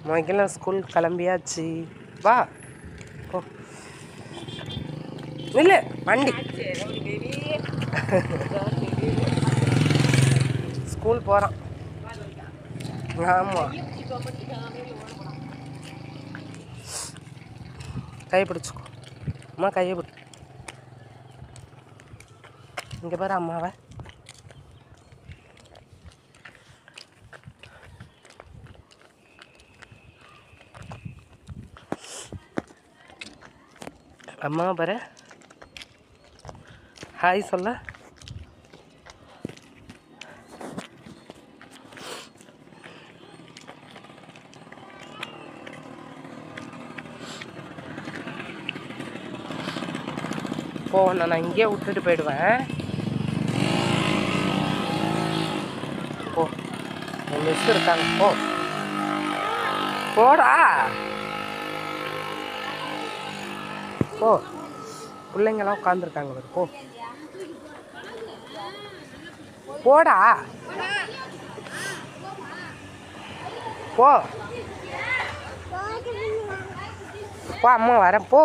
Magizhan school கிளம்பியாச்சு. வா போ. இல்லை வண்டி ஸ்கூல் போகிறான். ஆமாம், கையை பிடிச்சிக்கோ. அம்மா கையை பிடி. இங்கே பாரு அம்மாவை. அம்மாவை பாரு. ஹாய் சொல்ல. போ, நான் இங்கேயே விட்டுட்டு போயிடுவேன். போ, என் மிஸ் இருக்காங்க. போ போடா போ. பிள்ளைங்கெல்லாம் உட்காந்துருக்காங்க பாரு. போ போடா போ போ. அம்மா வரேன். போ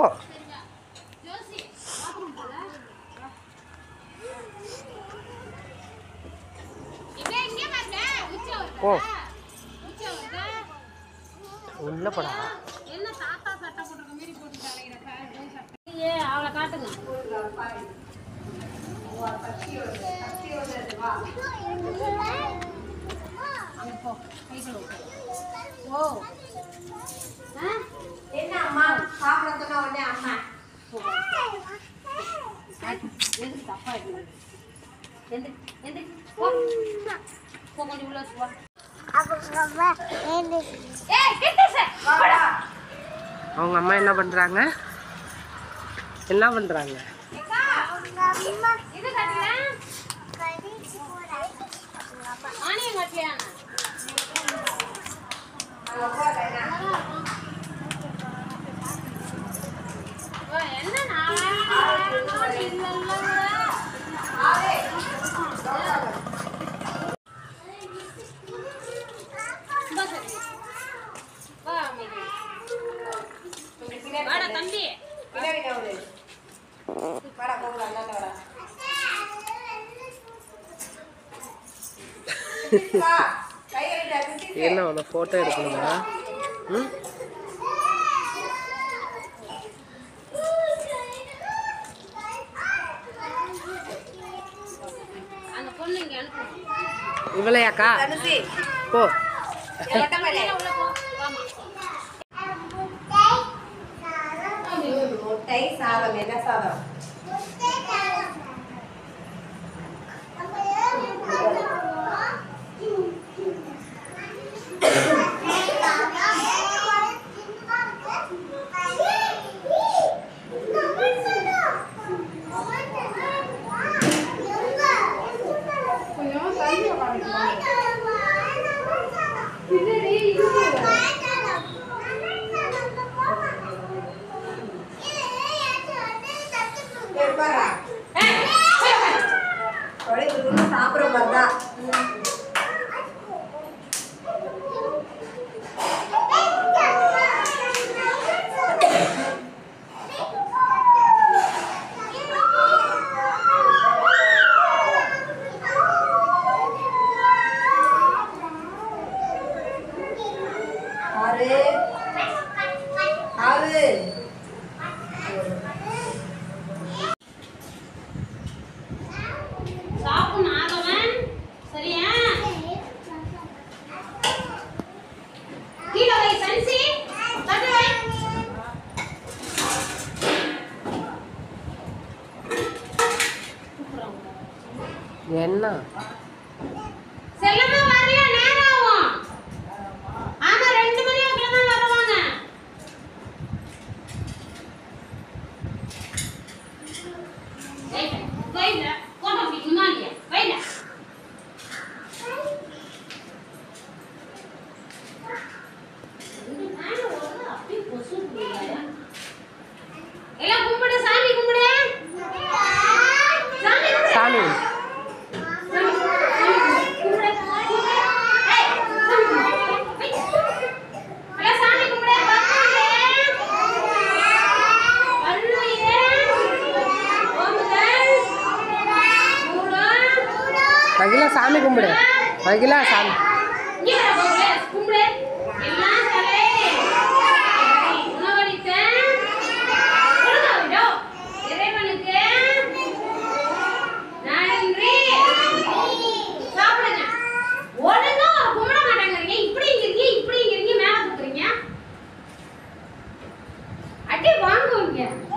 போ உள்ள போடா. என்ன அம்மா சாப்பிட உடனே அம்மா அவங்க அம்மா என்ன பண்றாங்க? என்ன பண்றாங்க? என்ன உன போட்டோ எடுக்கணுமா? இவளையாக்கா? போ. முட்டை சாதம். என்ன சாதம்? சாப்பிட பார்த்தா என்ன செல்லமா வரல, நேரம் ஆகும். ஆமா 2 மணி வரைக்கும் தான் வருவாங்க. மகிழா சாமி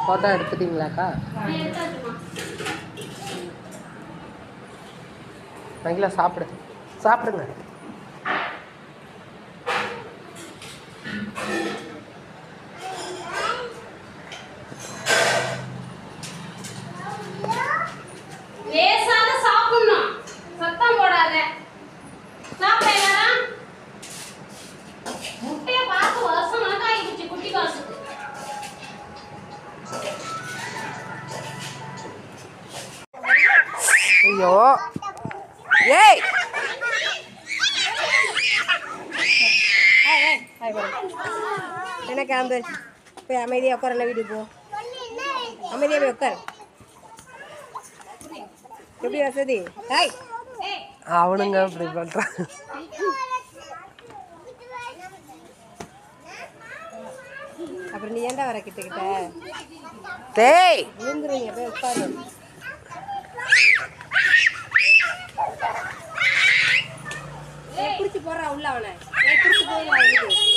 ஃபோட்டோ எடுத்துட்டீங்களாக்கா? மகிழா சாப்பிடுங்க. சத்தம் போடாத. சாப்பிடலாம். முட்டைய பார்த்து வருஷம் கணக்காயிடுச்சு குட்டி காசுக்கு. ஐயோ ஏய் எனக்கு அந்த போய் அமைதியாக உட்கார வீட்டுக்கு போ. அமைதியாக போய் உட்கார். எப்படி வசதி? ஹாய் அவனுங்க இப்படி பண்றான். அப்புறம் நீ ஏன்டா வர கிட்ட டேய் விழுந்துருவீங்க. போய் உட்காரு. பிடிச்சி போடுறா உள்ள அவனை. பிடிச்சி போயிடலாம் வீட்டுக்கு.